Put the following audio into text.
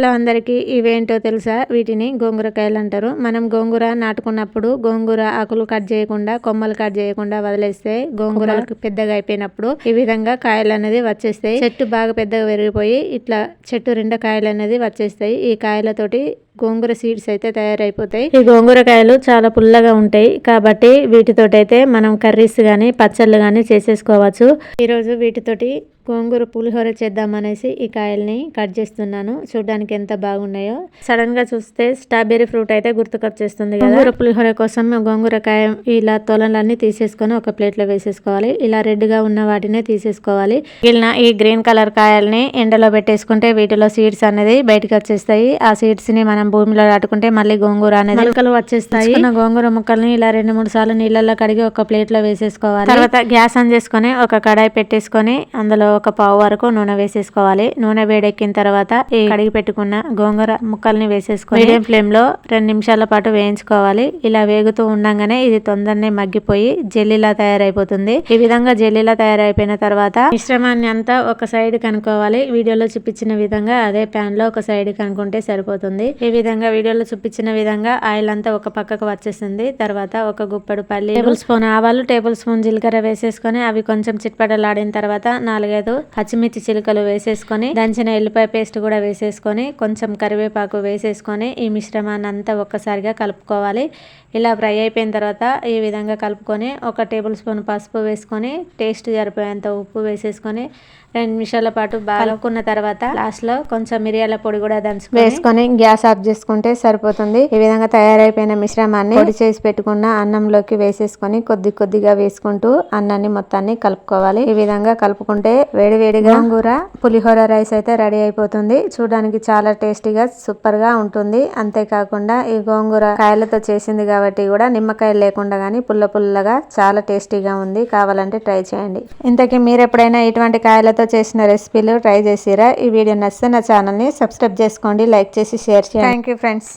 Hello అందరికీ, ఇవేంటో తెలుసా? వీటిని గోంగూరకాయలు అంటారు. మనం గోంగూర నాటుకున్నప్పుడు గోంగూర ఆకులు కట్ చేయకుండా, కొమ్మలు కట్ చేయకుండా వదిలేస్తే గోంగూరలకు పెద్దగా అయిపోయినప్పుడు ఈ విధంగా కాయలు అనేది వచ్చేస్తాయి. చెట్టు బాగా పెద్దగా పెరిగిపోయి ఇట్లా చెట్టు నిండా కాయలు అనేది వచ్చేస్తాయి. ఈ కాయలతోటి గోంగూర సీడ్స్ అయితే తయారైపోతాయి. ఈ గోంగూరకాయలు చాలా పుల్లగా ఉంటాయి కాబట్టి వీటితోటైతే మనం కర్రీస్ గానీ పచ్చళ్ళు గానీ చేసేసుకోవచ్చు. ఈరోజు వీటితోటి గోంగూర పులిహోర చేద్దామనేసి ఈ కాయల్ని కట్ చేస్తున్నాను. చూడడానికి ఎంత బాగున్నాయో. సడన్ గా చూస్తే స్ట్రాబెర్రీ ఫ్రూట్ అయితే గుర్తుకొచ్చేస్తుంది కదా. గోంగూర పులిహోర కోసం గోంగూరకాయ ఇలా తొలలన్నీ తీసేసుకొని ఒక ప్లేట్ లో వేసేసుకోవాలి. ఇలా రెడ్ గా ఉన్న వాటినే తీసేసుకోవాలి. మిగిలిన ఈ గ్రీన్ కలర్ కాయల్ని ఎండలో పెట్టేసుకుంటే వీటిలో సీడ్స్ అనేది బయటకు వచ్చేస్తాయి. ఆ సీడ్స్ ని మనం భూమిలో నాటుకుంటే మళ్ళీ గోంగూర అనేది మొలకలు వచ్చేస్తాయి. గోంగూర ముక్కల్ని ఇలా 2-3 సార్లు నీళ్ళల్లో కడిగి ఒక ప్లేట్ లో వేసేసుకోవాలి. తర్వాత గ్యాస్ ఆన్ చేసుకొని ఒక కడాయి పెట్టేసుకొని అందులో ఒక పావు వరకు నూనె వేసేసుకోవాలి. నూనె వేడెక్కిన తర్వాత ఈ కడిగి పెట్టుకున్న గోంగూర ముక్కల్ని వేసేసుకొని మీడియం ఫ్లేమ్ లో 2 నిమిషాల పాటు వేయించుకోవాలి. ఇలా వేగుతూ ఉండగానే ఇది తొందరనే మగ్గిపోయి జెల్లీలా తయారైపోతుంది. ఈ విధంగా జెల్లీలా తయారైపోయిన తర్వాత మిశ్రమాన్ని అంతా ఒక సైడ్ కనుక్కోవాలి. వీడియోలో చూపించిన విధంగా అదే ప్యాన్ లో ఒక సైడ్ కనుక్కుంటే సరిపోతుంది. ఈ విధంగా వీడియోలో చూపించిన విధంగా ఆయిల్ అంతా ఒక పక్కకు వచ్చేసింది. తర్వాత ఒక గుప్పెడు పల్లి, టేబుల్ స్పూన్ ఆవాలు, టేబుల్ స్పూన్ జీలకర్ర వేసేసుకొని అవి కొంచెం చిట్పటలాడిన తర్వాత 4-5 పచ్చిమిర్చి చిలుకలు వేసేసుకొని దంచిన ఎల్లిపాయ పేస్ట్ కూడా వేసేసుకొని కొంచెం కరివేపాకు వేసేసుకొని ఈ మిశ్రమాన్ని అంతా ఒక్కసారిగా కలుపుకోవాలి. ఇలా ఫ్రై అయిపోయిన తర్వాత ఈ విధంగా కలుపుకొని ఒక టేబుల్ స్పూన్ పసుపు వేసుకొని టేస్ట్ సరిపోయేంత ఉప్పు వేసేసుకొని 2 నిమిషాల పాటు బాగా కలుపుకున్న తర్వాత లాస్ట్ లో కొంచెం మిరియాల పొడి కూడా దంచుకొని వేసుకొని గ్యాస్ ఆఫ్ చేసుకుంటే సరిపోతుంది. ఈ విధంగా తయారైపోయిన మిశ్రమాన్ని పొడి చేసి పెట్టుకున్న అన్నంలోకి వేసేసుకొని కొద్ది కొద్దిగా వేసుకుంటూ అన్నాన్ని మొత్తాన్ని కలుపుకోవాలి. ఈ విధంగా కలుపుకుంటే వేడివేడిగా గోంగూర పులిహోర రైస్ అయితే రెడీ అయిపోతుంది. చూడడానికి చాలా టేస్టీగా సూపర్ గా ఉంటుంది. అంతేకాకుండా ఈ గోంగూర కాయలతో చేసింది కాబట్టి కూడా నిమ్మకాయలు లేకుండా గానీ పుల్లగా చాలా టేస్టీగా ఉంది. కావాలంటే ట్రై చేయండి. ఇంతకీ మీరు ఎప్పుడైనా ఇటువంటి కాయలతో చేసిన రెసిపీలు ట్రై చేసిరా? ఈ వీడియో నచ్చితే నా ఛానల్ ని సబ్స్క్రైబ్ చేసుకోండి, లైక్ చేసి షేర్ చేయండి. Thank you friends.